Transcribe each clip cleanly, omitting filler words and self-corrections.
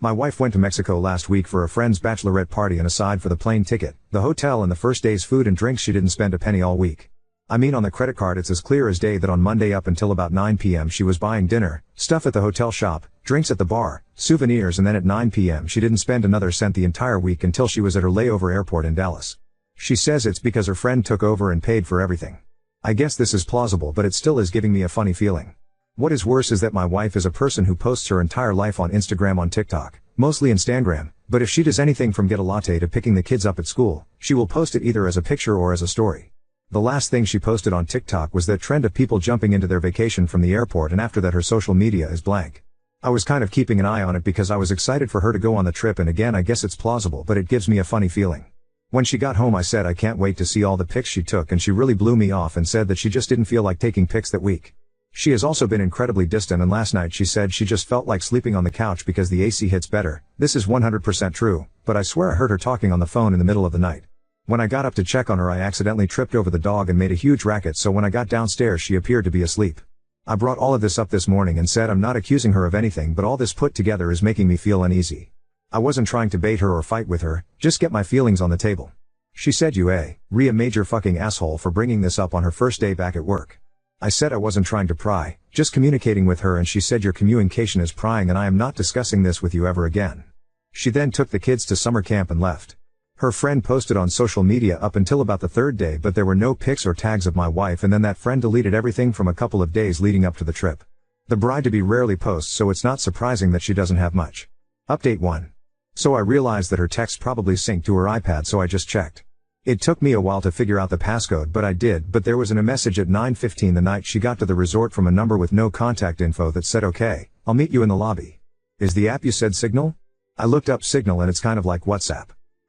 My wife went to Mexico last week for a friend's bachelorette party, and aside for the plane ticket, the hotel and the first day's food and drinks, she didn't spend a penny all week. I mean, on the credit card it's as clear as day that on Monday up until about 9 p.m. she was buying dinner, stuff at the hotel shop, drinks at the bar, souvenirs, and then at 9 p.m. she didn't spend another cent the entire week until she was at her layover airport in Dallas. She says it's because her friend took over and paid for everything. I guess this is plausible, but it still is giving me a funny feeling. What is worse is that my wife is a person who posts her entire life on Instagram, on TikTok, mostly Instagram, but if she does anything from get a latte to picking the kids up at school, she will post it either as a picture or as a story. The last thing she posted on TikTok was that trend of people jumping into their vacation from the airport, and after that her social media is blank. I was kind of keeping an eye on it because I was excited for her to go on the trip, and again I guess it's plausible, but it gives me a funny feeling. When she got home I said I can't wait to see all the pics she took, and she really blew me off and said that she just didn't feel like taking pics that week. She has also been incredibly distant, and last night she said she just felt like sleeping on the couch because the AC hits better. This is 100% true, but I swear I heard her talking on the phone in the middle of the night. When I got up to check on her I accidentally tripped over the dog and made a huge racket, so when I got downstairs she appeared to be asleep. I brought all of this up this morning and said I'm not accusing her of anything, but all this put together is making me feel uneasy. I wasn't trying to bait her or fight with her, just get my feelings on the table. She said you a major fucking asshole for bringing this up on her first day back at work. I said I wasn't trying to pry, just communicating with her, and she said your communication is prying and I am not discussing this with you ever again. She then took the kids to summer camp and left. Her friend posted on social media up until about the third day, but there were no pics or tags of my wife, and then that friend deleted everything from a couple of days leading up to the trip. The bride-to-be rarely posts, so it's not surprising that she doesn't have much. Update 1. So I realized that her text probably synced to her iPad, so I just checked. It took me a while to figure out the passcode, but I did. But there was a message at 9:15 the night she got to the resort from a number with no contact info that said, okay, I'll meet you in the lobby. Is the app you said Signal? I looked up Signal and it's kind of like WhatsApp.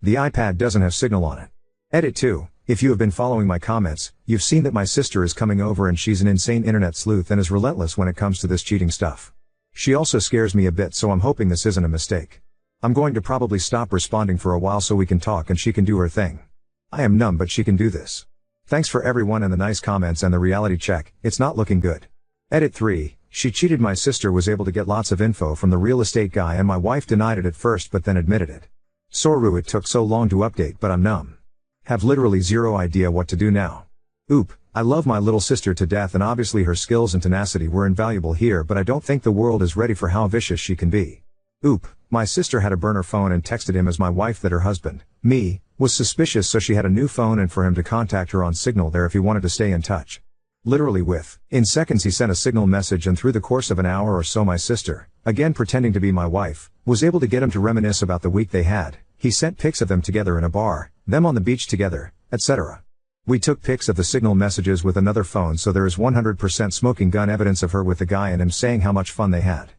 The iPad doesn't have Signal on it. Edit 2. If you have been following my comments, you've seen that my sister is coming over, and she's an insane internet sleuth and is relentless when it comes to this cheating stuff. She also scares me a bit, so I'm hoping this isn't a mistake. I'm going to probably stop responding for a while so we can talk and she can do her thing. I am numb, but she can do this. Thanks for everyone and the nice comments and the reality check, it's not looking good. Edit 3. She cheated. My sister was able to get lots of info from the real estate guy, and my wife denied it at first but then admitted it. Soru, it took so long to update, but I'm numb. Have literally zero idea what to do now. Oop, I love my little sister to death, and obviously her skills and tenacity were invaluable here, but I don't think the world is ready for how vicious she can be. Oop, my sister had a burner phone and texted him as my wife that her husband, me, was suspicious, so she had a new phone and for him to contact her on Signal there if he wanted to stay in touch. Literally in seconds he sent a Signal message, and through the course of an hour or so my sister, again pretending to be my wife, was able to get him to reminisce about the week they had. He sent pics of them together in a bar, them on the beach together, etc. We took pics of the Signal messages with another phone, so there is 100% smoking gun evidence of her with the guy and him saying how much fun they had.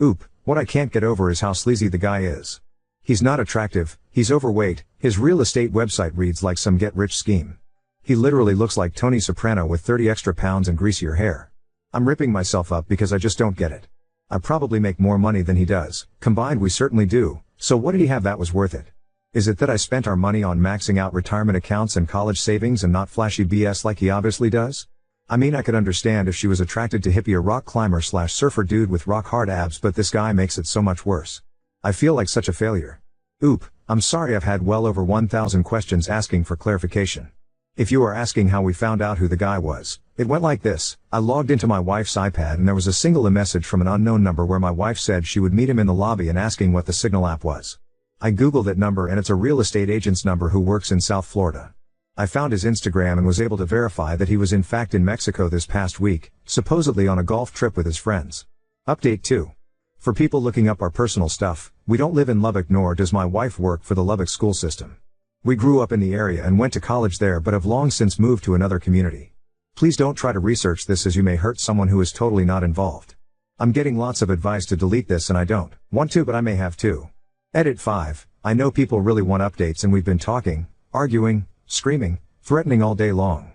Oop, what I can't get over is how sleazy the guy is. He's not attractive, he's overweight, his real estate website reads like some get-rich scheme. He literally looks like Tony Soprano with 30 extra pounds and greasier hair. I'm ripping myself up because I just don't get it. I probably make more money than he does, combined we certainly do, so what did he have that was worth it? Is it that I spent our money on maxing out retirement accounts and college savings and not flashy BS like he obviously does? I mean, I could understand if she was attracted to hippie or rock climber / surfer dude with rock hard abs, but this guy makes it so much worse. I feel like such a failure. Oop, I'm sorry, I've had well over 1,000 questions asking for clarification. If you are asking how we found out who the guy was, it went like this. I logged into my wife's iPad and there was a single message from an unknown number where my wife said she would meet him in the lobby and asking what the Signal app was. I googled that number and it's a real estate agent's number who works in South Florida. I found his Instagram and was able to verify that he was in fact in Mexico this past week, supposedly on a golf trip with his friends. Update 2. For people looking up our personal stuff, we don't live in Lubbock, nor does my wife work for the Lubbock school system. We grew up in the area and went to college there, but have long since moved to another community. Please don't try to research this, as you may hurt someone who is totally not involved. I'm getting lots of advice to delete this and I don't want to, but I may have to. Edit 5. I know people really want updates and we've been talking, arguing, screaming, threatening all day long.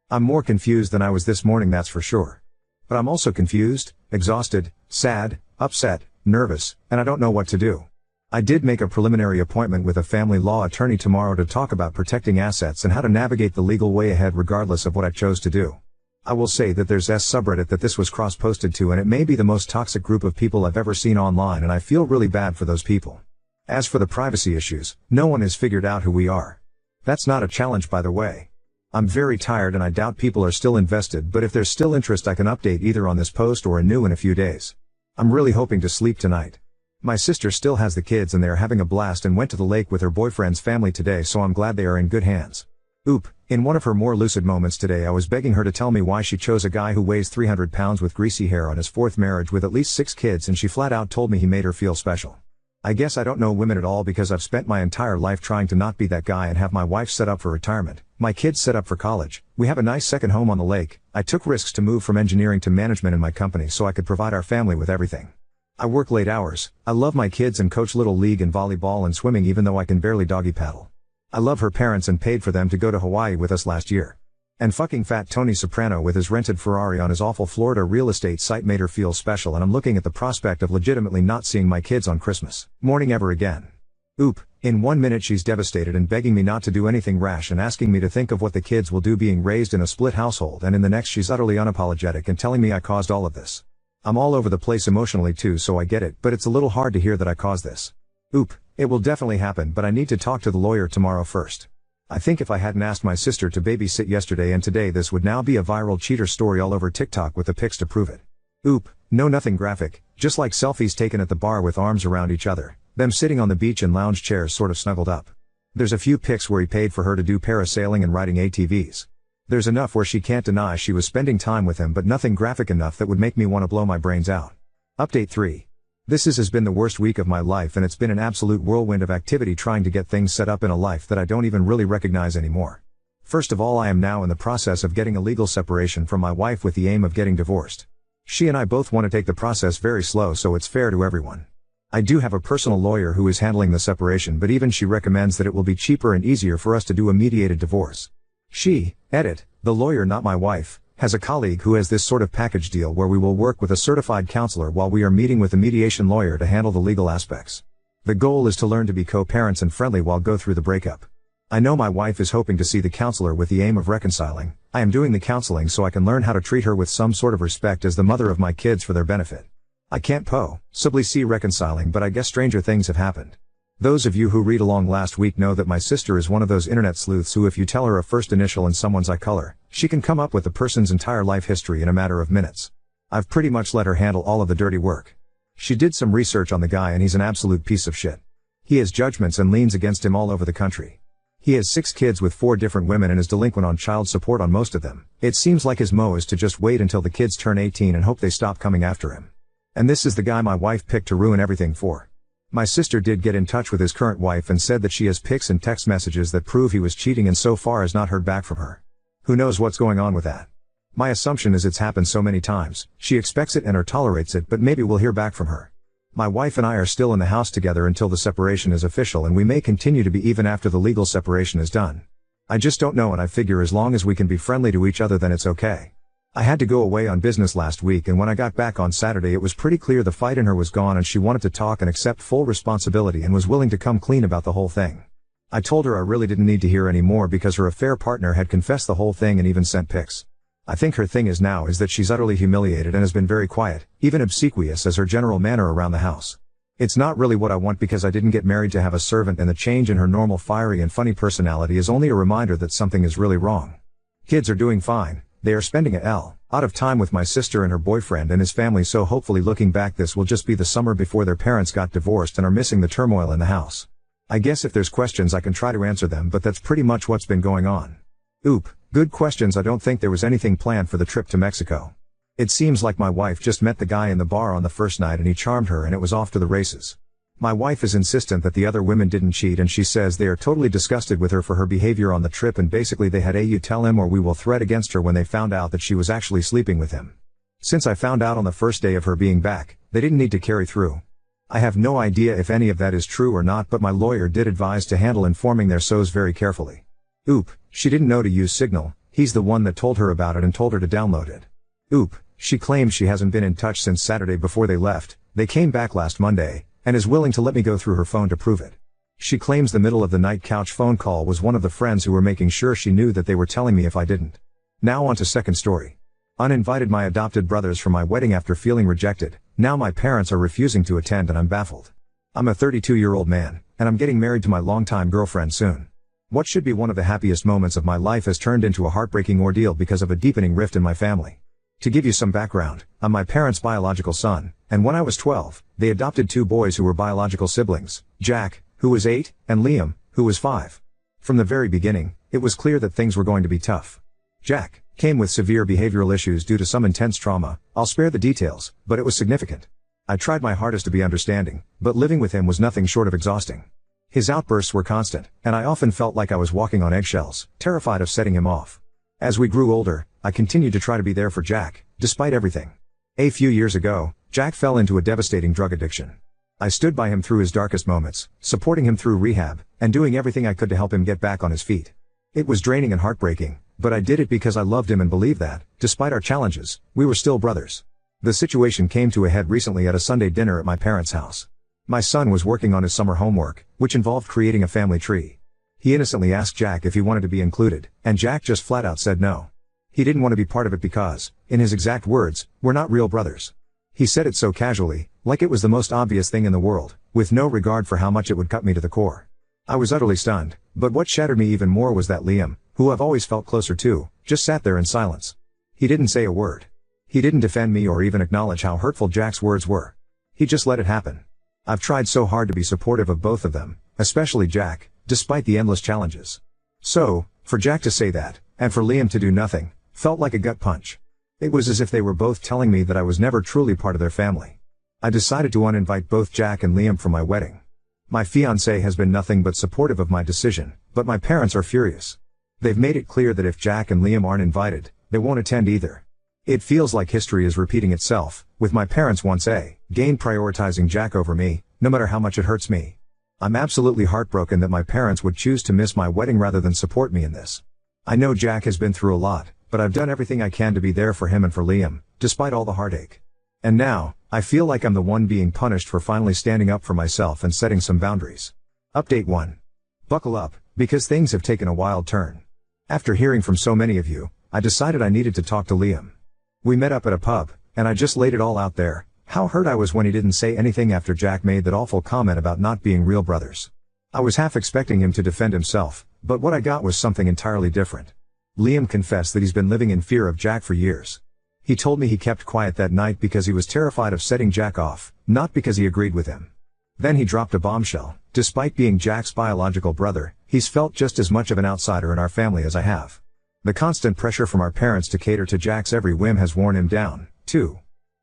I'm more confused than I was this morning, that's for sure. But I'm also confused, exhausted, sad, upset, nervous, and I don't know what to do. I did make a preliminary appointment with a family law attorney tomorrow to talk about protecting assets and how to navigate the legal way ahead regardless of what I chose to do. I will say that there's S subreddit that this was cross-posted to, and it may be the most toxic group of people I've ever seen online, and I feel really bad for those people. As for the privacy issues, no one has figured out who we are. That's not a challenge, by the way. I'm very tired and I doubt people are still invested, but if there's still interest I can update either on this post or a new in a few days. I'm really hoping to sleep tonight. My sister still has the kids and they are having a blast and went to the lake with her boyfriend's family today, so I'm glad they are in good hands. Oop, in one of her more lucid moments today I was begging her to tell me why she chose a guy who weighs 300 pounds with greasy hair on his fourth marriage with at least 6 kids, and she flat out told me he made her feel special. I guess I don't know women at all because I've spent my entire life trying to not be that guy and have my wife set up for retirement, my kids set up for college, we have a nice second home on the lake, I took risks to move from engineering to management in my company so I could provide our family with everything. I work late hours, I love my kids and coach little league and volleyball and swimming even though I can barely doggy paddle. I love her parents and paid for them to go to Hawaii with us last year. And fucking fat Tony Soprano with his rented Ferrari on his awful Florida real estate site made her feel special, and I'm looking at the prospect of legitimately not seeing my kids on Christmas morning ever again. Oop, in 1 minute she's devastated and begging me not to do anything rash and asking me to think of what the kids will do being raised in a split household, and in the next she's utterly unapologetic and telling me I caused all of this. I'm all over the place emotionally too, so I get it, but it's a little hard to hear that I caused this. Oop, it will definitely happen, but I need to talk to the lawyer tomorrow first. I think if I hadn't asked my sister to babysit yesterday and today, this would now be a viral cheater story all over TikTok with the pics to prove it. Oop, no, nothing graphic, just like selfies taken at the bar with arms around each other, them sitting on the beach in lounge chairs sort of snuggled up. There's a few pics where he paid for her to do parasailing and riding ATVs. There's enough where she can't deny she was spending time with him, but nothing graphic enough that would make me want to blow my brains out. Update 3. This has been the worst week of my life, and it's been an absolute whirlwind of activity trying to get things set up in a life that I don't even really recognize anymore. First of all, I am now in the process of getting a legal separation from my wife with the aim of getting divorced. She and I both want to take the process very slow so it's fair to everyone. I do have a personal lawyer who is handling the separation, but even she recommends that it will be cheaper and easier for us to do a mediated divorce. She, the lawyer, not my wife, has a colleague who has this sort of package deal where we will work with a certified counselor while we are meeting with a mediation lawyer to handle the legal aspects. The goal is to learn to be co-parents and friendly while go through the breakup. I know my wife is hoping to see the counselor with the aim of reconciling. I am doing the counseling so I can learn how to treat her with some sort of respect as the mother of my kids for their benefit. I can't possibly see reconciling, but I guess stranger things have happened. Those of you who read along last week know that my sister is one of those internet sleuths who, if you tell her a first initial and someone's eye color, she can come up with the person's entire life history in a matter of minutes. I've pretty much let her handle all of the dirty work. She did some research on the guy and he's an absolute piece of shit. He has judgments and liens against him all over the country. He has 6 kids with 4 different women and is delinquent on child support on most of them. It seems like his mo is to just wait until the kids turn 18 and hope they stop coming after him. And this is the guy my wife picked to ruin everything for. My sister did get in touch with his current wife and said that she has pics and text messages that prove he was cheating, and so far has not heard back from her. Who knows what's going on with that? My assumption is it's happened so many times, she expects it and or tolerates it, but maybe we'll hear back from her. My wife and I are still in the house together until the separation is official, and we may continue to be even after the legal separation is done. I just don't know, and I figure as long as we can be friendly to each other then it's okay. I had to go away on business last week, and when I got back on Saturday it was pretty clear the fight in her was gone and she wanted to talk and accept full responsibility and was willing to come clean about the whole thing. I told her I really didn't need to hear any more because her affair partner had confessed the whole thing and even sent pics. I think her thing is now is that she's utterly humiliated and has been very quiet, even obsequious as her general manner around the house. It's not really what I want because I didn't get married to have a servant, and the change in her normal fiery and funny personality is only a reminder that something is really wrong. Kids are doing fine. They are spending a lot of time with my sister and her boyfriend and his family, so hopefully looking back this will just be the summer before their parents got divorced and are missing the turmoil in the house. I guess if there's questions I can try to answer them, but that's pretty much what's been going on. Oop, good questions. I don't think there was anything planned for the trip to Mexico. It seems like my wife just met the guy in the bar on the first night and he charmed her and it was off to the races. My wife is insistent that the other women didn't cheat, and she says they are totally disgusted with her for her behavior on the trip, and basically they had you tell him or we will threat against her when they found out that she was actually sleeping with him. Since I found out on the first day of her being back, they didn't need to carry through. I have no idea if any of that is true or not, but my lawyer did advise to handle informing their SOs very carefully. Oop, she didn't know to use Signal, he's the one that told her about it and told her to download it. Oop, she claims she hasn't been in touch since Saturday before they left. They came back last Monday, and is willing to let me go through her phone to prove it. She claims the middle of the night couch phone call was one of the friends who were making sure she knew that they were telling me if I didn't. Now on to second story. Uninvited my adopted brothers for my wedding after feeling rejected. Now my parents are refusing to attend and I'm baffled. I'm a 32-year-old man, and I'm getting married to my longtime girlfriend soon. What should be one of the happiest moments of my life has turned into a heartbreaking ordeal because of a deepening rift in my family. To give you some background, I'm my parents' biological son, and when I was 12, they adopted two boys who were biological siblings, Jack, who was 8, and Liam, who was 5. From the very beginning, it was clear that things were going to be tough. Jack came with severe behavioral issues due to some intense trauma. I'll spare the details, but it was significant. I tried my hardest to be understanding, but living with him was nothing short of exhausting. His outbursts were constant, and I often felt like I was walking on eggshells, terrified of setting him off. As we grew older, I continued to try to be there for Jack, despite everything. A few years ago, Jack fell into a devastating drug addiction. I stood by him through his darkest moments, supporting him through rehab, and doing everything I could to help him get back on his feet. It was draining and heartbreaking, but I did it because I loved him and believed that, despite our challenges, we were still brothers. The situation came to a head recently at a Sunday dinner at my parents' house. My son was working on his summer homework, which involved creating a family tree. He innocently asked Jack if he wanted to be included, and Jack just flat out said no. He didn't want to be part of it because, in his exact words, we're not real brothers. He said it so casually, like it was the most obvious thing in the world, with no regard for how much it would cut me to the core. I was utterly stunned, but what shattered me even more was that Liam, who I've always felt closer to, just sat there in silence. He didn't say a word. He didn't defend me or even acknowledge how hurtful Jack's words were. He just let it happen. I've tried so hard to be supportive of both of them, especially Jack, despite the endless challenges. So, for Jack to say that, and for Liam to do nothing, felt like a gut punch. It was as if they were both telling me that I was never truly part of their family. I decided to uninvite both Jack and Liam for my wedding. My fiancé has been nothing but supportive of my decision, but my parents are furious. They've made it clear that if Jack and Liam aren't invited, they won't attend either. It feels like history is repeating itself, with my parents once again prioritizing Jack over me, no matter how much it hurts me. I'm absolutely heartbroken that my parents would choose to miss my wedding rather than support me in this. I know Jack has been through a lot, but I've done everything I can to be there for him and for Liam, despite all the heartache. And now, I feel like I'm the one being punished for finally standing up for myself and setting some boundaries. Update 1. Buckle up, because things have taken a wild turn. After hearing from so many of you, I decided I needed to talk to Liam. We met up at a pub, and I just laid it all out there, how hurt I was when he didn't say anything after Jack made that awful comment about not being real brothers. I was half expecting him to defend himself, but what I got was something entirely different. Liam confessed that he's been living in fear of Jack for years. He told me he kept quiet that night because he was terrified of setting Jack off, not because he agreed with him. Then he dropped a bombshell. Despite being Jack's biological brother, he's felt just as much of an outsider in our family as I have. The constant pressure from our parents to cater to Jack's every whim has worn him down, too.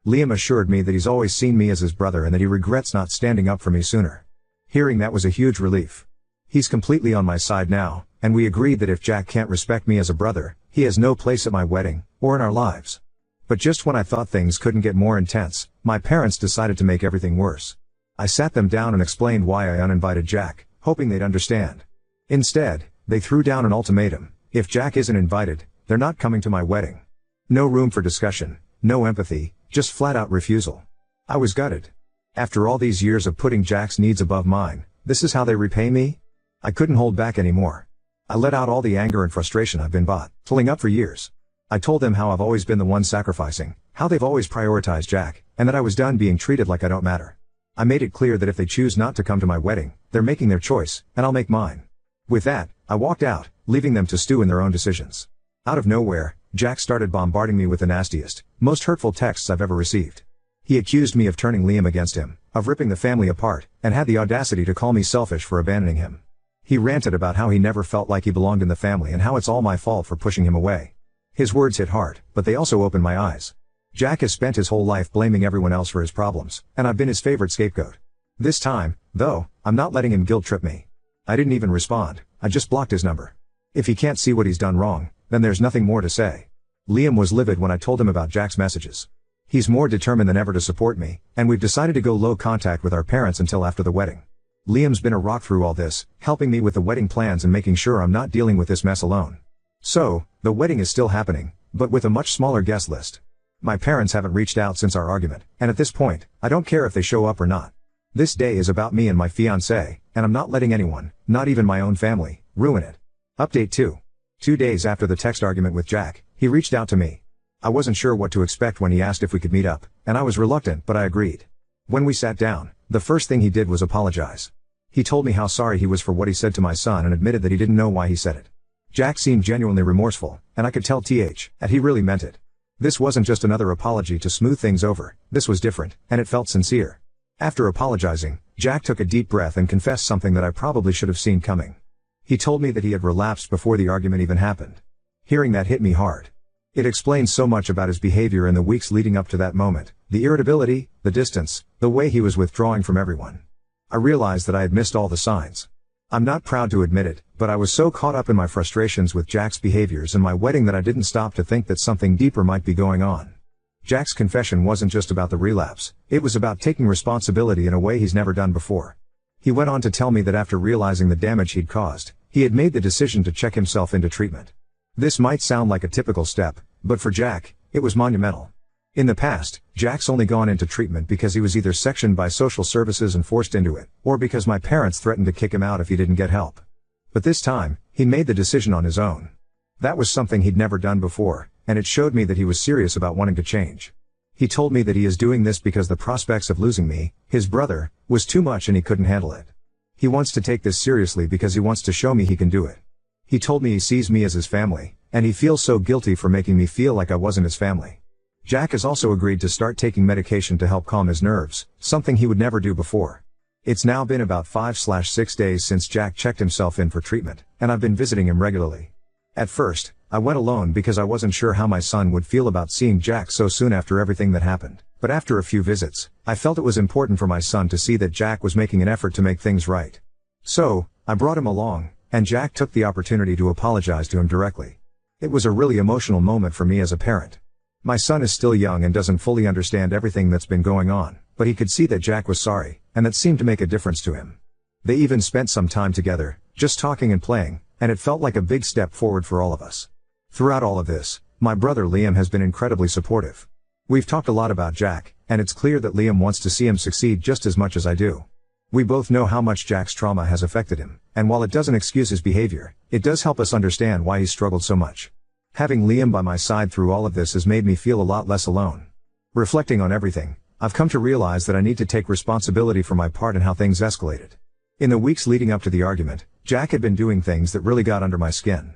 Liam assured me that he's always seen me as his brother and that he regrets not standing up for me sooner. Hearing that was a huge relief. He's completely on my side now, and we agreed that if Jack can't respect me as a brother, he has no place at my wedding, or in our lives. But just when I thought things couldn't get more intense, my parents decided to make everything worse. I sat them down and explained why I uninvited Jack, hoping they'd understand. Instead, they threw down an ultimatum. If Jack isn't invited, they're not coming to my wedding. No room for discussion, no empathy, just flat-out refusal. I was gutted. After all these years of putting Jack's needs above mine, this is how they repay me? I couldn't hold back anymore. I let out all the anger and frustration I've been bottling up for years. I told them how I've always been the one sacrificing, how they've always prioritized Jack, and that I was done being treated like I don't matter. I made it clear that if they choose not to come to my wedding, they're making their choice, and I'll make mine. With that, I walked out, leaving them to stew in their own decisions. Out of nowhere, Jack started bombarding me with the nastiest, most hurtful texts I've ever received. He accused me of turning Liam against him, of ripping the family apart, and had the audacity to call me selfish for abandoning him. He ranted about how he never felt like he belonged in the family and how it's all my fault for pushing him away. His words hit hard, but they also opened my eyes. Jack has spent his whole life blaming everyone else for his problems, and I've been his favorite scapegoat. This time, though, I'm not letting him guilt trip me. I didn't even respond, I just blocked his number. If he can't see what he's done wrong, then there's nothing more to say. Liam was livid when I told him about Jack's messages. He's more determined than ever to support me, and we've decided to go low contact with our parents until after the wedding. Liam's been a rock through all this, helping me with the wedding plans and making sure I'm not dealing with this mess alone. So, the wedding is still happening, but with a much smaller guest list. My parents haven't reached out since our argument, and at this point, I don't care if they show up or not. This day is about me and my fiancé, and I'm not letting anyone, not even my own family, ruin it. Update 2. 2 days after the text argument with Jack, he reached out to me. I wasn't sure what to expect when he asked if we could meet up, and I was reluctant, but I agreed. When we sat down, the first thing he did was apologize. He told me how sorry he was for what he said to my son and admitted that he didn't know why he said it. Jack seemed genuinely remorseful, and I could tell that he really meant it. This wasn't just another apology to smooth things over, this was different, and it felt sincere. After apologizing, Jack took a deep breath and confessed something that I probably should have seen coming. He told me that he had relapsed before the argument even happened. Hearing that hit me hard. It explains so much about his behavior in the weeks leading up to that moment, the irritability, the distance, the way he was withdrawing from everyone. I realized that I had missed all the signs. I'm not proud to admit it, but I was so caught up in my frustrations with Jack's behaviors and my wedding that I didn't stop to think that something deeper might be going on. Jack's confession wasn't just about the relapse, it was about taking responsibility in a way he's never done before. He went on to tell me that after realizing the damage he'd caused, he had made the decision to check himself into treatment. This might sound like a typical step, but for Jack, it was monumental. In the past, Jack's only gone into treatment because he was either sectioned by social services and forced into it, or because my parents threatened to kick him out if he didn't get help. But this time, he made the decision on his own. That was something he'd never done before, and it showed me that he was serious about wanting to change. He told me that he is doing this because the prospects of losing me, his brother, was too much and he couldn't handle it. He wants to take this seriously because he wants to show me he can do it. He told me he sees me as his family, and he feels so guilty for making me feel like I wasn't his family. Jack has also agreed to start taking medication to help calm his nerves, something he would never do before. It's now been about 5/6 days since Jack checked himself in for treatment, and I've been visiting him regularly. At first, I went alone because I wasn't sure how my son would feel about seeing Jack so soon after everything that happened, but after a few visits, I felt it was important for my son to see that Jack was making an effort to make things right. So, I brought him along, and Jack took the opportunity to apologize to him directly. It was a really emotional moment for me as a parent. My son is still young and doesn't fully understand everything that's been going on, but he could see that Jack was sorry, and that seemed to make a difference to him. They even spent some time together, just talking and playing, and it felt like a big step forward for all of us. Throughout all of this, my brother Liam has been incredibly supportive. We've talked a lot about Jack, and it's clear that Liam wants to see him succeed just as much as I do. We both know how much Jack's trauma has affected him, and while it doesn't excuse his behavior, it does help us understand why he's struggled so much. Having Liam by my side through all of this has made me feel a lot less alone. Reflecting on everything, I've come to realize that I need to take responsibility for my part in how things escalated. In the weeks leading up to the argument, Jack had been doing things that really got under my skin.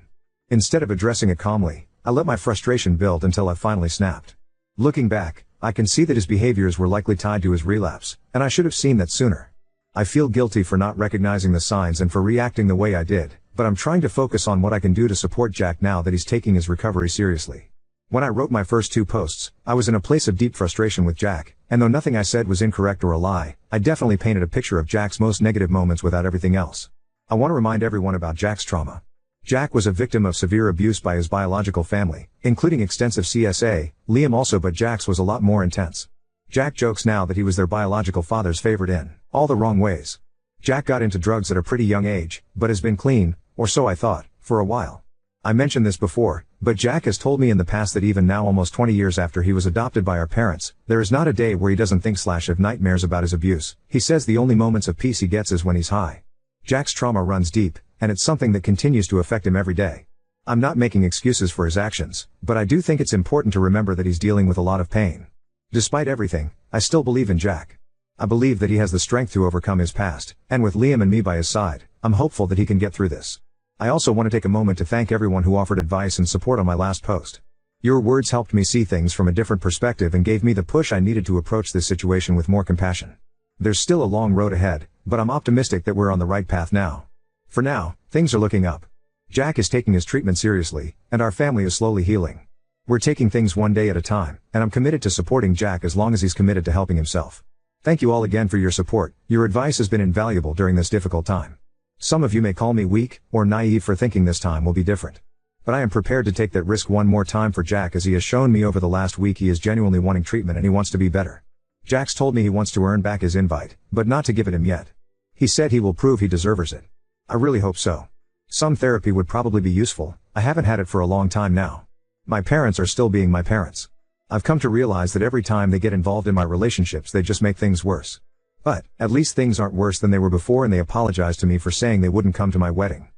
Instead of addressing it calmly, I let my frustration build until I finally snapped. Looking back, I can see that his behaviors were likely tied to his relapse, and I should have seen that sooner. I feel guilty for not recognizing the signs and for reacting the way I did, but I'm trying to focus on what I can do to support Jack now that he's taking his recovery seriously. When I wrote my first 2 posts, I was in a place of deep frustration with Jack, and though nothing I said was incorrect or a lie, I definitely painted a picture of Jack's most negative moments without everything else. I want to remind everyone about Jack's trauma. Jack was a victim of severe abuse by his biological family, including extensive CSA, Liam also, but Jack's was a lot more intense. Jack jokes now that he was their biological father's favorite in all the wrong ways. Jack got into drugs at a pretty young age, but has been clean, or so I thought, for a while. I mentioned this before, but Jack has told me in the past that even now, almost 20 years after he was adopted by our parents, there is not a day where he doesn't think / have nightmares about his abuse. He says the only moments of peace he gets is when he's high. Jack's trauma runs deep, and it's something that continues to affect him every day. I'm not making excuses for his actions, but I do think it's important to remember that he's dealing with a lot of pain. Despite everything, I still believe in Jack. I believe that he has the strength to overcome his past, and with Liam and me by his side, I'm hopeful that he can get through this. I also want to take a moment to thank everyone who offered advice and support on my last post. Your words helped me see things from a different perspective and gave me the push I needed to approach this situation with more compassion. There's still a long road ahead, but I'm optimistic that we're on the right path now. For now, things are looking up. Jack is taking his treatment seriously, and our family is slowly healing. We're taking things one day at a time, and I'm committed to supporting Jack as long as he's committed to helping himself. Thank you all again for your support. Your advice has been invaluable during this difficult time. Some of you may call me weak or naive for thinking this time will be different. But I am prepared to take that risk one more time for Jack, as he has shown me over the last week he is genuinely wanting treatment and he wants to be better. Jack's told me he wants to earn back his invite, but not to give it him yet. He said he will prove he deserves it. I really hope so. Some therapy would probably be useful. I haven't had it for a long time now. My parents are still being my parents. I've come to realize that every time they get involved in my relationships they just make things worse. But, at least things aren't worse than they were before, and they apologized to me for saying they wouldn't come to my wedding.